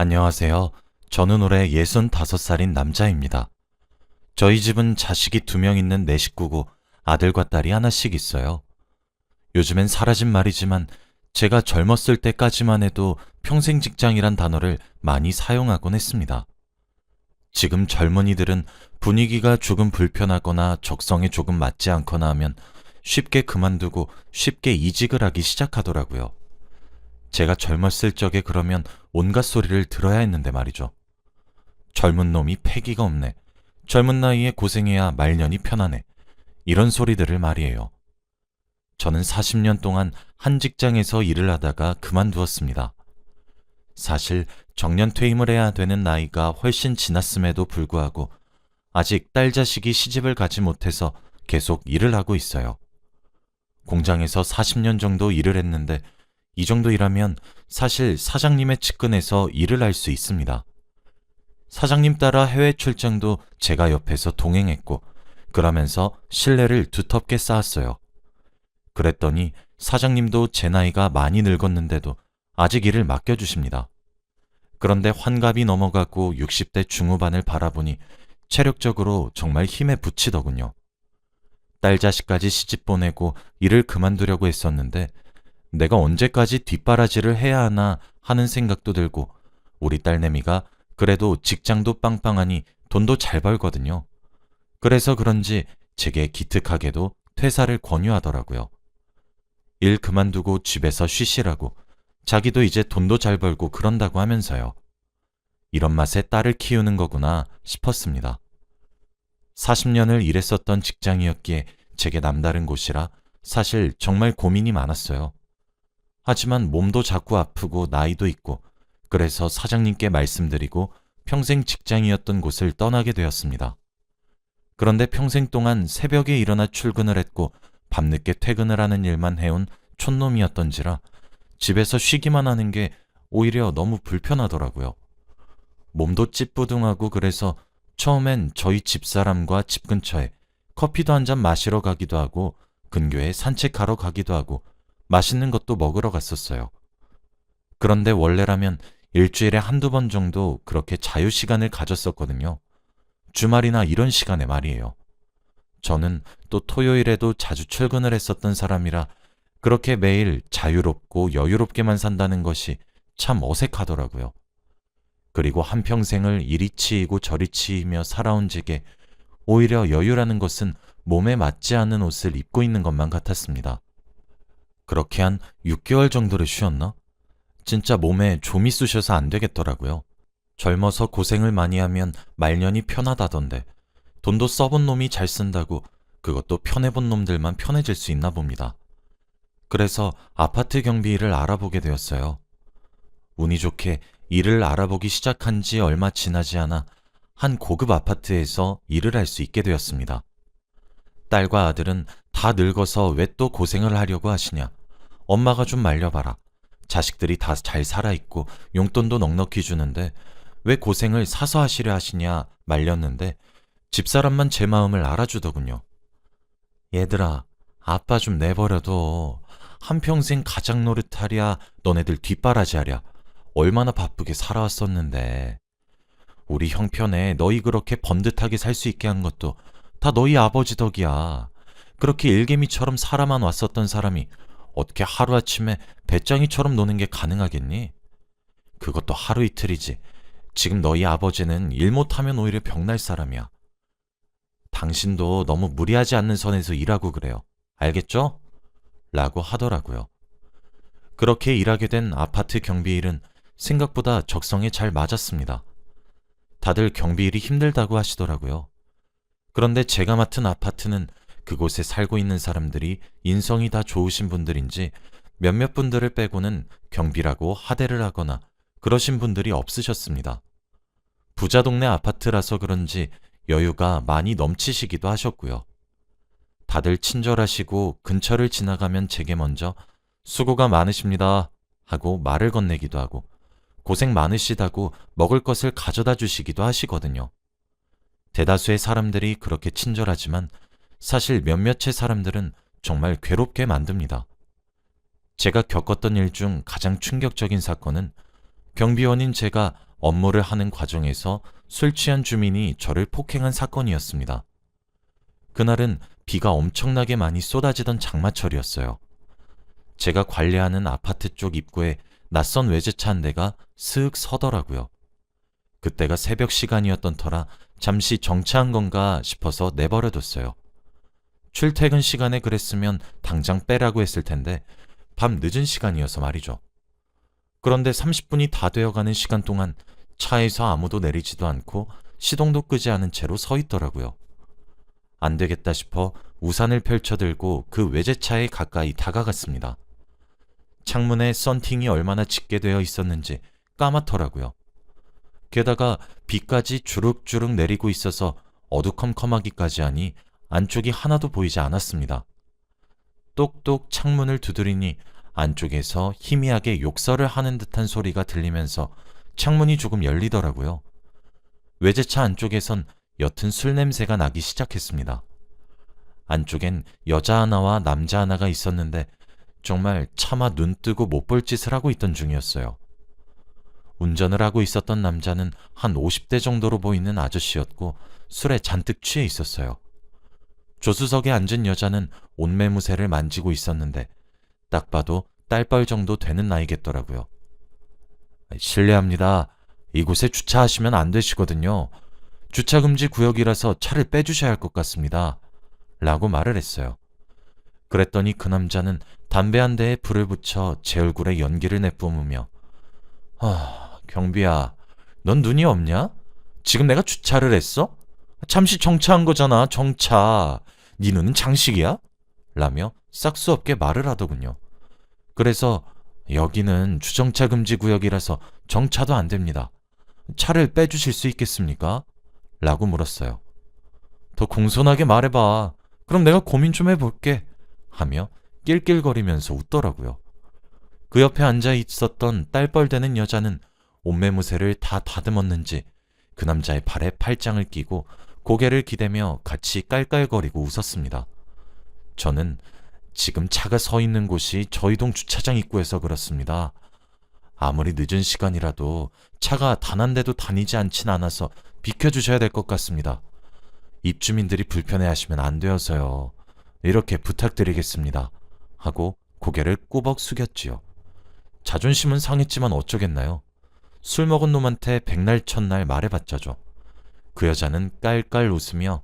안녕하세요. 저는 올해 65살인 남자입니다. 저희 집은 자식이 2명 있는 네 식구고 아들과 딸이 하나씩 있어요. 요즘엔 사라진 말이지만 제가 젊었을 때까지만 해도 평생 직장이란 단어를 많이 사용하곤 했습니다. 지금 젊은이들은 분위기가 조금 불편하거나 적성에 조금 맞지 않거나 하면 쉽게 그만두고 쉽게 이직을 하기 시작하더라고요. 제가 젊었을 적에 그러면 온갖 소리를 들어야 했는데 말이죠. 젊은 놈이 패기가 없네. 젊은 나이에 고생해야 말년이 편하네. 이런 소리들을 말이에요. 저는 40년 동안 한 직장에서 일을 하다가 그만두었습니다. 사실 정년 퇴임을 해야 되는 나이가 훨씬 지났음에도 불구하고 아직 딸 자식이 시집을 가지 못해서 계속 일을 하고 있어요. 공장에서 40년 정도 일을 했는데 이 정도 일하면 사실 사장님의 측근에서 일을 할 수 있습니다. 사장님 따라 해외 출장도 제가 옆에서 동행했고 그러면서 신뢰를 두텁게 쌓았어요. 그랬더니 사장님도 제 나이가 많이 늙었는데도 아직 일을 맡겨주십니다. 그런데 환갑이 넘어가고 60대 중후반을 바라보니 체력적으로 정말 힘에 부치더군요. 딸 자식까지 시집 보내고 일을 그만두려고 했었는데 내가 언제까지 뒷바라지를 해야 하나 하는 생각도 들고 우리 딸내미가 그래도 직장도 빵빵하니 돈도 잘 벌거든요. 그래서 그런지 제게 기특하게도 퇴사를 권유하더라고요. 일 그만두고 집에서 쉬시라고 자기도 이제 돈도 잘 벌고 그런다고 하면서요. 이런 맛에 딸을 키우는 거구나 싶었습니다. 40년을 일했었던 직장이었기에 제게 남다른 곳이라 사실 정말 고민이 많았어요. 하지만 몸도 자꾸 아프고 나이도 있고 그래서 사장님께 말씀드리고 평생 직장이었던 곳을 떠나게 되었습니다. 그런데 평생 동안 새벽에 일어나 출근을 했고 밤늦게 퇴근을 하는 일만 해온 촌놈이었던지라 집에서 쉬기만 하는 게 오히려 너무 불편하더라고요. 몸도 찌뿌둥하고 그래서 처음엔 저희 집사람과 집 근처에 커피도 한잔 마시러 가기도 하고 근교에 산책하러 가기도 하고 맛있는 것도 먹으러 갔었어요. 그런데 원래라면 일주일에 한두 번 정도 그렇게 자유시간을 가졌었거든요. 주말이나 이런 시간에 말이에요. 저는 또 토요일에도 자주 출근을 했었던 사람이라 그렇게 매일 자유롭고 여유롭게만 산다는 것이 참 어색하더라고요. 그리고 한평생을 이리 치이고 저리 치이며 살아온 제게 오히려 여유라는 것은 몸에 맞지 않는 옷을 입고 있는 것만 같았습니다. 그렇게 한 6개월 정도를 쉬었나? 진짜 몸에 좀이 쑤셔서 안 되겠더라고요. 젊어서 고생을 많이 하면 말년이 편하다던데 돈도 써본 놈이 잘 쓴다고 그것도 편해본 놈들만 편해질 수 있나 봅니다. 그래서 아파트 경비 일을 알아보게 되었어요. 운이 좋게 일을 알아보기 시작한 지 얼마 지나지 않아 한 고급 아파트에서 일을 할 수 있게 되었습니다. 딸과 아들은 다 늙어서 왜 또 고생을 하려고 하시냐. 엄마가 좀 말려봐라. 자식들이 다 잘 살아있고 용돈도 넉넉히 주는데 왜 고생을 사서 하시려 하시냐 말렸는데 집사람만 제 마음을 알아주더군요. 얘들아, 아빠 좀 내버려둬. 한평생 가장 노릇하랴 너네들 뒷바라지 하랴. 얼마나 바쁘게 살아왔었는데. 우리 형편에 너희 그렇게 번듯하게 살 수 있게 한 것도 다 너희 아버지 덕이야. 그렇게 일개미처럼 살아만 왔었던 사람이 어떻게 하루아침에 배짱이처럼 노는 게 가능하겠니? 그것도 하루 이틀이지. 지금 너희 아버지는 일 못하면 오히려 병날 사람이야. 당신도 너무 무리하지 않는 선에서 일하고 그래요. 알겠죠? 라고 하더라고요. 그렇게 일하게 된 아파트 경비일은 생각보다 적성에 잘 맞았습니다. 다들 경비일이 힘들다고 하시더라고요. 그런데 제가 맡은 아파트는 그곳에 살고 있는 사람들이 인성이 다 좋으신 분들인지 몇몇 분들을 빼고는 경비라고 하대를 하거나 그러신 분들이 없으셨습니다. 부자 동네 아파트라서 그런지 여유가 많이 넘치시기도 하셨고요. 다들 친절하시고 근처를 지나가면 제게 먼저 수고가 많으십니다 하고 말을 건네기도 하고 고생 많으시다고 먹을 것을 가져다 주시기도 하시거든요. 대다수의 사람들이 그렇게 친절하지만 사실 몇몇의 사람들은 정말 괴롭게 만듭니다. 제가 겪었던 일 중 가장 충격적인 사건은 경비원인 제가 업무를 하는 과정에서 술 취한 주민이 저를 폭행한 사건이었습니다. 그날은 비가 엄청나게 많이 쏟아지던 장마철이었어요. 제가 관리하는 아파트 쪽 입구에 낯선 외제차 한 대가 스윽 서더라고요. 그때가 새벽 시간이었던 터라 잠시 정차한 건가 싶어서 내버려뒀어요. 출퇴근 시간에 그랬으면 당장 빼라고 했을 텐데 밤 늦은 시간이어서 말이죠. 그런데 30분이 다 되어가는 시간 동안 차에서 아무도 내리지도 않고 시동도 끄지 않은 채로 서 있더라고요. 안 되겠다 싶어 우산을 펼쳐들고 그 외제차에 가까이 다가갔습니다. 창문에 썬팅이 얼마나 짙게 되어 있었는지 까맣더라고요. 게다가 비까지 주룩주룩 내리고 있어서 어두컴컴하기까지 하니 안쪽이 하나도 보이지 않았습니다. 똑똑 창문을 두드리니 안쪽에서 희미하게 욕설을 하는 듯한 소리가 들리면서 창문이 조금 열리더라고요. 외제차 안쪽에선 옅은 술 냄새가 나기 시작했습니다. 안쪽엔 여자 하나와 남자 하나가 있었는데 정말 차마 눈 뜨고 못 볼 짓을 하고 있던 중이었어요. 운전을 하고 있었던 남자는 한 50대 정도로 보이는 아저씨였고 술에 잔뜩 취해 있었어요. 조수석에 앉은 여자는 옷매무새를 만지고 있었는데 딱 봐도 딸뻘 정도 되는 나이겠더라고요. 실례합니다. 이곳에 주차하시면 안 되시거든요. 주차금지 구역이라서 차를 빼주셔야 할 것 같습니다. 라고 말을 했어요. 그랬더니 그 남자는 담배 한 대에 불을 붙여 제 얼굴에 연기를 내뿜으며 경비야, 넌 눈이 없냐? 지금 내가 주차를 했어? 잠시 정차한 거잖아, 정차. 네 눈은 장식이야? 라며 싹수 없게 말을 하더군요. 그래서 여기는 주정차 금지 구역이라서 정차도 안 됩니다. 차를 빼주실 수 있겠습니까? 라고 물었어요. 더 공손하게 말해봐. 그럼 내가 고민 좀 해볼게. 하며 낄낄거리면서 웃더라고요. 그 옆에 앉아 있었던 딸뻘되는 여자는 옷매무새를 다 다듬었는지 그 남자의 발에 팔짱을 끼고 고개를 기대며 같이 깔깔거리고 웃었습니다. 저는 지금 차가 서 있는 곳이 저희 동 주차장 입구에서 그렇습니다. 아무리 늦은 시간이라도 차가 단 한 대도 다니지 않진 않아서 비켜주셔야 될 것 같습니다. 입주민들이 불편해하시면 안 되어서요. 이렇게 부탁드리겠습니다. 하고 고개를 꾸벅 숙였지요. 자존심은 상했지만 어쩌겠나요? 술 먹은 놈한테 백날 첫날 말해봤자죠. 그 여자는 깔깔 웃으며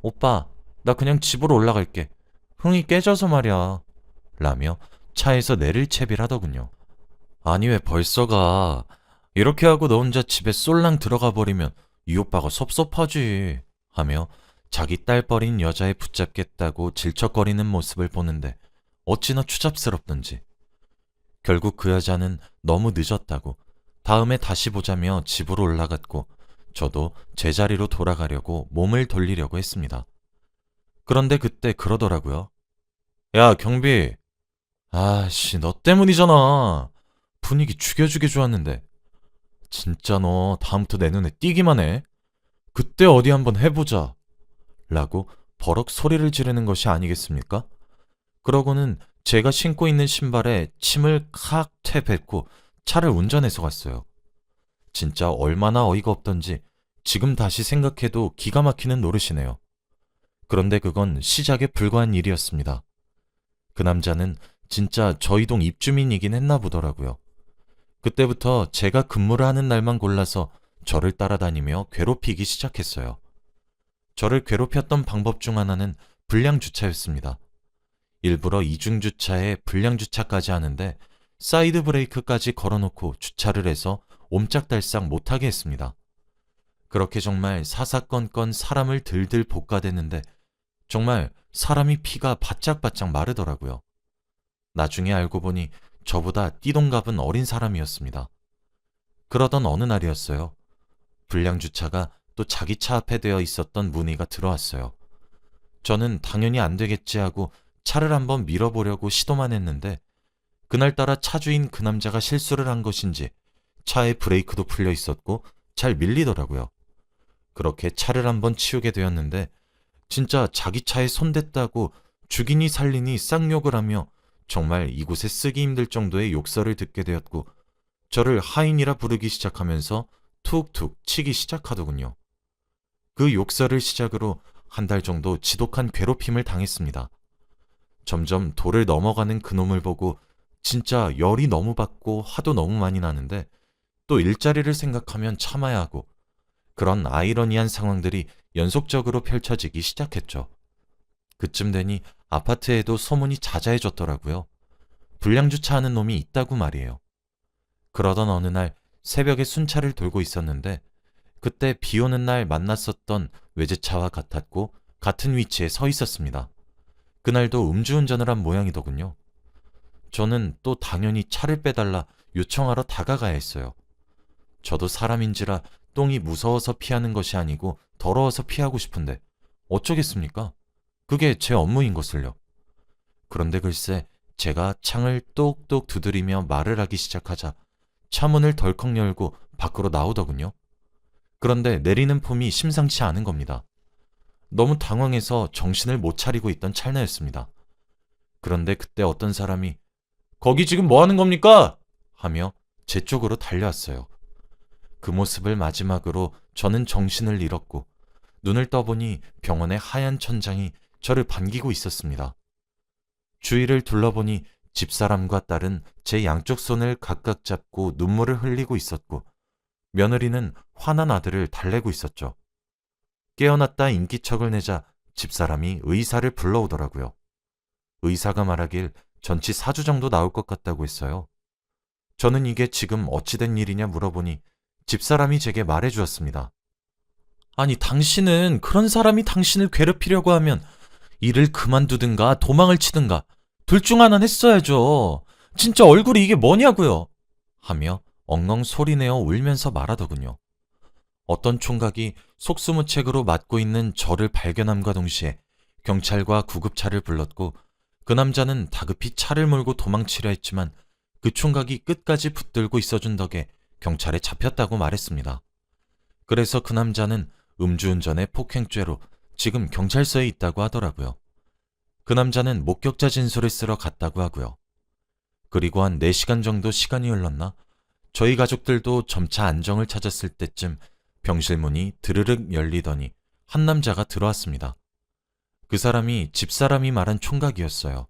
오빠, 나 그냥 집으로 올라갈게. 흥이 깨져서 말이야. 라며 차에서 내릴 채비를 하더군요. 아니 왜 벌써 가? 이렇게 하고 너 혼자 집에 쏠랑 들어가 버리면 이 오빠가 섭섭하지. 하며 자기 딸버린 여자에 붙잡겠다고 질척거리는 모습을 보는데 어찌나 추잡스럽던지. 결국 그 여자는 너무 늦었다고 다음에 다시 보자며 집으로 올라갔고 저도 제자리로 돌아가려고 몸을 돌리려고 했습니다. 그런데 그때 그러더라고요. 야 경비, 아씨 너 때문이잖아. 분위기 죽여주게 좋았는데. 진짜 너 다음부터 내 눈에 띄기만 해. 그때 어디 한번 해보자. 라고 버럭 소리를 지르는 것이 아니겠습니까? 그러고는 제가 신고 있는 신발에 침을 칵 퇴뱉고 차를 운전해서 갔어요. 진짜 얼마나 어이가 없던지 지금 다시 생각해도 기가 막히는 노릇이네요. 그런데 그건 시작에 불과한 일이었습니다. 그 남자는 진짜 저희 동 입주민이긴 했나 보더라고요. 그때부터 제가 근무를 하는 날만 골라서 저를 따라다니며 괴롭히기 시작했어요. 저를 괴롭혔던 방법 중 하나는 불량주차였습니다. 일부러 이중주차에 불량주차까지 하는데 사이드 브레이크까지 걸어놓고 주차를 해서 옴짝달싹 못하게 했습니다. 그렇게 정말 사사건건 사람을 들들 볶아댔는데 정말 사람이 피가 바짝바짝 마르더라고요. 나중에 알고 보니 저보다 띠동갑은 어린 사람이었습니다. 그러던 어느 날이었어요. 불량주차가 또 자기 차 앞에 되어 있었던 문의가 들어왔어요. 저는 당연히 안 되겠지 하고 차를 한번 밀어보려고 시도만 했는데 그날따라 차주인 그 남자가 실수를 한 것인지 차에 브레이크도 풀려 있었고 잘 밀리더라고요. 그렇게 차를 한번 치우게 되었는데 진짜 자기 차에 손댔다고 죽이니 살리니 쌍욕을 하며 정말 이곳에 쓰기 힘들 정도의 욕설을 듣게 되었고 저를 하인이라 부르기 시작하면서 툭툭 치기 시작하더군요. 그 욕설을 시작으로 한 달 정도 지독한 괴롭힘을 당했습니다. 점점 도를 넘어가는 그놈을 보고 진짜 열이 너무 받고 화도 너무 많이 나는데 또 일자리를 생각하면 참아야 하고 그런 아이러니한 상황들이 연속적으로 펼쳐지기 시작했죠. 그쯤 되니 아파트에도 소문이 자자해졌더라고요. 불량주차하는 놈이 있다고 말이에요. 그러던 어느 날 새벽에 순찰을 돌고 있었는데 그때 비 오는 날 만났었던 외제차와 같았고 같은 위치에 서 있었습니다. 그날도 음주운전을 한 모양이더군요. 저는 또 당연히 차를 빼달라 요청하러 다가가야 했어요. 저도 사람인지라 똥이 무서워서 피하는 것이 아니고 더러워서 피하고 싶은데 어쩌겠습니까? 그게 제 업무인 것을요. 그런데 글쎄 제가 창을 똑똑 두드리며 말을 하기 시작하자 차문을 덜컥 열고 밖으로 나오더군요. 그런데 내리는 폼이 심상치 않은 겁니다. 너무 당황해서 정신을 못 차리고 있던 찰나였습니다. 그런데 그때 어떤 사람이 "거기 지금 뭐 하는 겁니까?" 하며 제 쪽으로 달려왔어요. 그 모습을 마지막으로 저는 정신을 잃었고 눈을 떠보니 병원의 하얀 천장이 저를 반기고 있었습니다. 주위를 둘러보니 집사람과 딸은 제 양쪽 손을 각각 잡고 눈물을 흘리고 있었고 며느리는 화난 아들을 달래고 있었죠. 깨어났다 인기척을 내자 집사람이 의사를 불러오더라고요. 의사가 말하길 전치 4주 정도 나올 것 같다고 했어요. 저는 이게 지금 어찌된 일이냐 물어보니 집사람이 제게 말해주었습니다. "아니, 당신은 그런 사람이 당신을 괴롭히려고 하면 일을 그만두든가 도망을 치든가 둘 중 하나는 했어야죠. 진짜 얼굴이 이게 뭐냐고요." 하며 엉엉 소리내어 울면서 말하더군요. 어떤 총각이 속수무책으로 맞고 있는 저를 발견함과 동시에 경찰과 구급차를 불렀고 그 남자는 다급히 차를 몰고 도망치려 했지만 그 총각이 끝까지 붙들고 있어준 덕에 경찰에 잡혔다고 말했습니다. 그래서 그 남자는 음주운전의 폭행죄로 지금 경찰서에 있다고 하더라고요. 그 남자는 목격자 진술을 쓰러 갔다고 하고요. 그리고 한 4시간 정도 시간이 흘렀나 저희 가족들도 점차 안정을 찾았을 때쯤 병실 문이 드르륵 열리더니 한 남자가 들어왔습니다. 그 사람이 집사람이 말한 총각이었어요.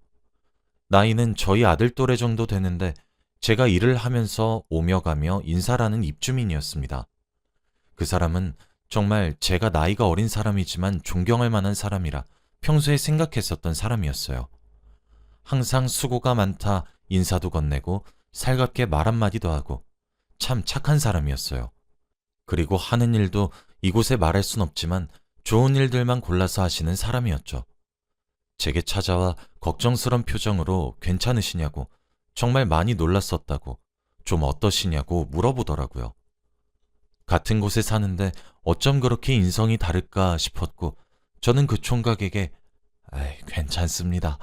나이는 저희 아들 또래 정도 되는데 제가 일을 하면서 오며 가며 인사를 하는 입주민이었습니다. 그 사람은 정말 제가 나이가 어린 사람이지만 존경할 만한 사람이라 평소에 생각했었던 사람이었어요. 항상 수고가 많다 인사도 건네고 살갑게 말 한마디도 하고 참 착한 사람이었어요. 그리고 하는 일도 이곳에 말할 순 없지만 좋은 일들만 골라서 하시는 사람이었죠. 제게 찾아와 걱정스런 표정으로 괜찮으시냐고 정말 많이 놀랐었다고 좀 어떠시냐고 물어보더라고요. 같은 곳에 사는데 어쩜 그렇게 인성이 다를까 싶었고 저는 그 총각에게 괜찮습니다.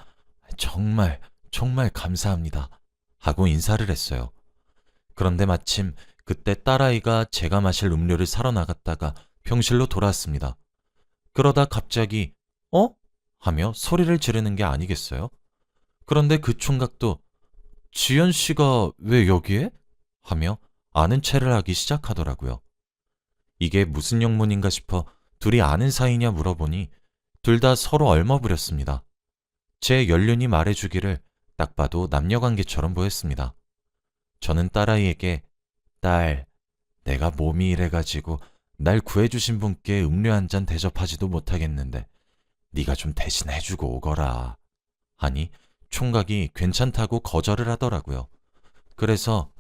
정말 정말 감사합니다. 하고 인사를 했어요. 그런데 마침 그때 딸아이가 제가 마실 음료를 사러 나갔다가 병실로 돌아왔습니다. 그러다 갑자기 "어?" 하며 소리를 지르는 게 아니겠어요? 그런데 그 총각도 "지연 씨가 왜 여기에?" 하며 아는 체를 하기 시작하더라고요. 이게 무슨 영문인가 싶어 둘이 아는 사이냐 물어보니 둘 다 서로 얼머부렸습니다. 제 연륜이 말해주기를 딱 봐도 남녀관계처럼 보였습니다. 저는 딸아이에게 "딸, 내가 몸이 이래가지고 날 구해주신 분께 음료 한 잔 대접하지도 못하겠는데 네가 좀 대신 해주고 오거라." 하니 총각이 괜찮다고 거절을 하더라고요. 그래서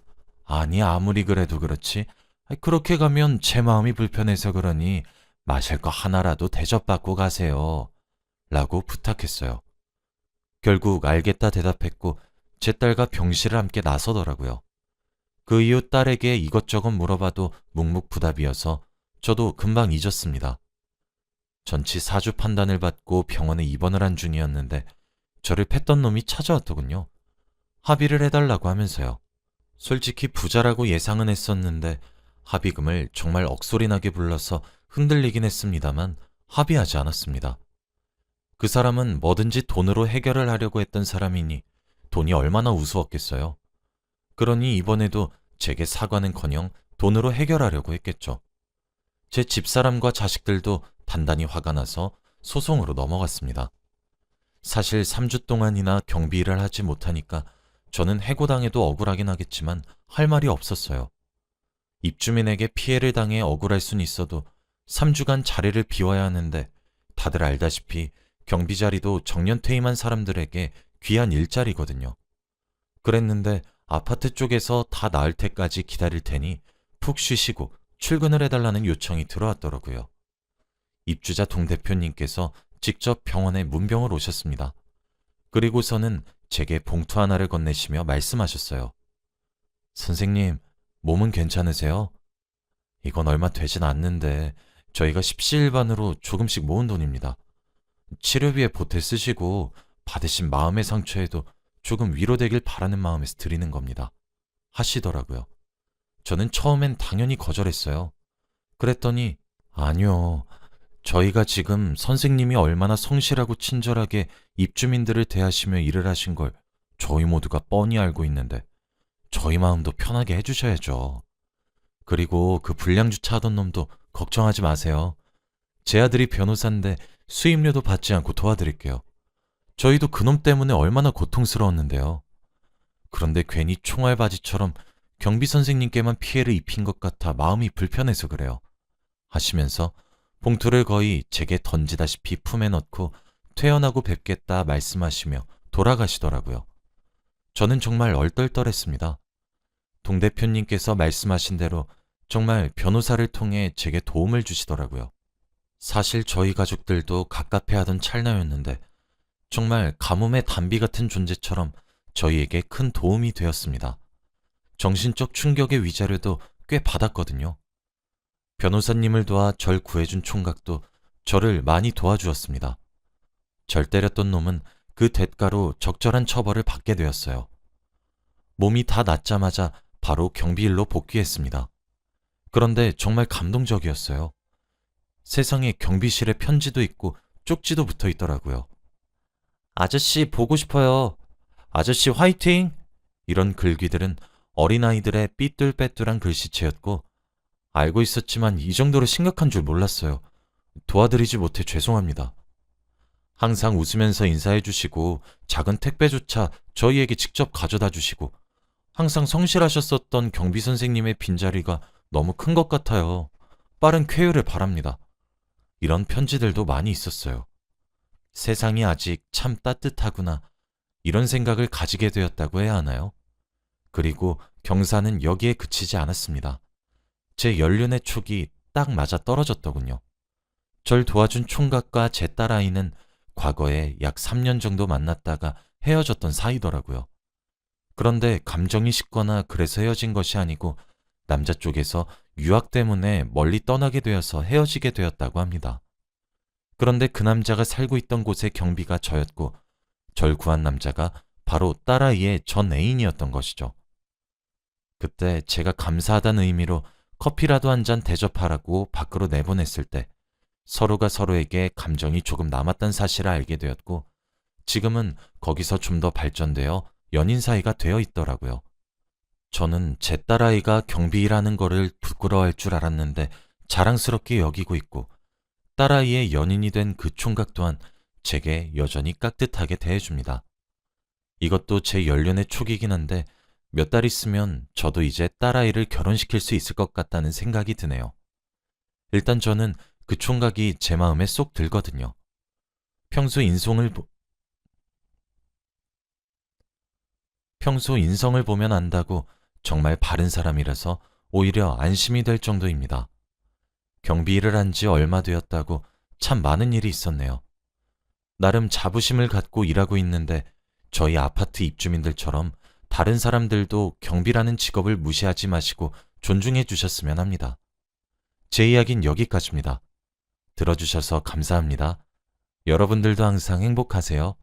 "아니, 아무리 그래도 그렇지 그렇게 가면 제 마음이 불편해서 그러니 마실 거 하나라도 대접받고 가세요." 라고 부탁했어요. 결국 알겠다 대답했고 제 딸과 병실을 함께 나서더라고요. 그 이후 딸에게 이것저것 물어봐도 묵묵부답이어서 저도 금방 잊었습니다. 전치 4주 판단을 받고 병원에 입원을 한 중이었는데 저를 팼던 놈이 찾아왔더군요. 합의를 해달라고 하면서요. 솔직히 부자라고 예상은 했었는데 합의금을 정말 억소리나게 불러서 흔들리긴 했습니다만 합의하지 않았습니다. 그 사람은 뭐든지 돈으로 해결을 하려고 했던 사람이니 돈이 얼마나 우스웠겠어요. 그러니 이번에도 제게 사과는커녕 돈으로 해결하려고 했겠죠. 제 집사람과 자식들도 단단히 화가 나서 소송으로 넘어갔습니다. 사실 3주 동안이나 경비 일을 하지 못하니까 저는 해고당해도 억울하긴 하겠지만 할 말이 없었어요. 입주민에게 피해를 당해 억울할 순 있어도 3주간 자리를 비워야 하는데 다들 알다시피 경비 자리도 정년 퇴임한 사람들에게 귀한 일자리거든요. 그랬는데 아파트 쪽에서 다 나을 때까지 기다릴 테니 푹 쉬시고 출근을 해달라는 요청이 들어왔더라고요. 입주자 동 대표님께서 직접 병원에 문병을 오셨습니다. 그리고서는 제게 봉투 하나를 건네시며 말씀하셨어요. 선생님, 몸은 괜찮으세요? 이건 얼마 되진 않는데 저희가 십시일반으로 조금씩 모은 돈입니다. 치료비에 보태 쓰시고 받으신 마음의 상처에도 조금 위로되길 바라는 마음에서 드리는 겁니다. 하시더라고요. 저는 처음엔 당연히 거절했어요. 그랬더니 아니요. 저희가 지금 선생님이 얼마나 성실하고 친절하게 입주민들을 대하시며 일을 하신 걸 저희 모두가 뻔히 알고 있는데 저희 마음도 편하게 해주셔야죠. 그리고 그 불량주차 하던 놈도 걱정하지 마세요. 제 아들이 변호사인데 수임료도 받지 않고 도와드릴게요. 저희도 그놈 때문에 얼마나 고통스러웠는데요. 그런데 괜히 총알바지처럼 경비 선생님께만 피해를 입힌 것 같아 마음이 불편해서 그래요. 하시면서 봉투를 거의 제게 던지다시피 품에 넣고 퇴원하고 뵙겠다 말씀하시며 돌아가시더라고요. 저는 정말 얼떨떨했습니다. 동 대표님께서 말씀하신 대로 정말 변호사를 통해 제게 도움을 주시더라고요. 사실 저희 가족들도 갑갑해하던 찰나였는데 정말 가뭄의 단비 같은 존재처럼 저희에게 큰 도움이 되었습니다. 정신적 충격의 위자료도 꽤 받았거든요. 변호사님을 도와 절 구해준 총각도 저를 많이 도와주었습니다. 절 때렸던 놈은 그 대가로 적절한 처벌을 받게 되었어요. 몸이 다 낫자마자 바로 경비일로 복귀했습니다. 그런데 정말 감동적이었어요. 세상에 경비실에 편지도 있고 쪽지도 붙어 있더라고요. 아저씨 보고 싶어요. 아저씨 화이팅! 이런 글귀들은 어린아이들의 삐뚤빼뚤한 글씨체였고 알고 있었지만 이 정도로 심각한 줄 몰랐어요. 도와드리지 못해 죄송합니다. 항상 웃으면서 인사해 주시고 작은 택배조차 저희에게 직접 가져다 주시고 항상 성실하셨었던 경비 선생님의 빈자리가 너무 큰 것 같아요. 빠른 쾌유를 바랍니다. 이런 편지들도 많이 있었어요. 세상이 아직 참 따뜻하구나. 이런 생각을 가지게 되었다고 해야 하나요? 그리고 경사는 여기에 그치지 않았습니다. 제 연륜의 촉이 딱 맞아 떨어졌더군요. 절 도와준 총각과 제 딸아이는 과거에 약 3년 정도 만났다가 헤어졌던 사이더라고요. 그런데 감정이 식거나 그래서 헤어진 것이 아니고 남자 쪽에서 유학 때문에 멀리 떠나게 되어서 헤어지게 되었다고 합니다. 그런데 그 남자가 살고 있던 곳의 경비가 저였고 절 구한 남자가 바로 딸아이의 전 애인이었던 것이죠. 그때 제가 감사하다는 의미로 커피라도 한 잔 대접하라고 밖으로 내보냈을 때 서로가 서로에게 감정이 조금 남았다는 사실을 알게 되었고 지금은 거기서 좀 더 발전되어 연인 사이가 되어 있더라고요. 저는 제 딸아이가 경비일하는 거를 부끄러워할 줄 알았는데 자랑스럽게 여기고 있고 딸아이의 연인이 된 그 총각 또한 제게 여전히 깍듯하게 대해줍니다. 이것도 제 연륜의 촉이긴 한데 몇 달 있으면 저도 이제 딸아이를 결혼시킬 수 있을 것 같다는 생각이 드네요. 일단 저는 그 총각이 제 마음에 쏙 들거든요. 평소 인성을 보면 안다고 정말 바른 사람이라서 오히려 안심이 될 정도입니다. 경비 일을 한 지 얼마 되었다고 참 많은 일이 있었네요. 나름 자부심을 갖고 일하고 있는데 저희 아파트 입주민들처럼 다른 사람들도 경비라는 직업을 무시하지 마시고 존중해 주셨으면 합니다. 제 이야기는 여기까지입니다. 들어주셔서 감사합니다. 여러분들도 항상 행복하세요.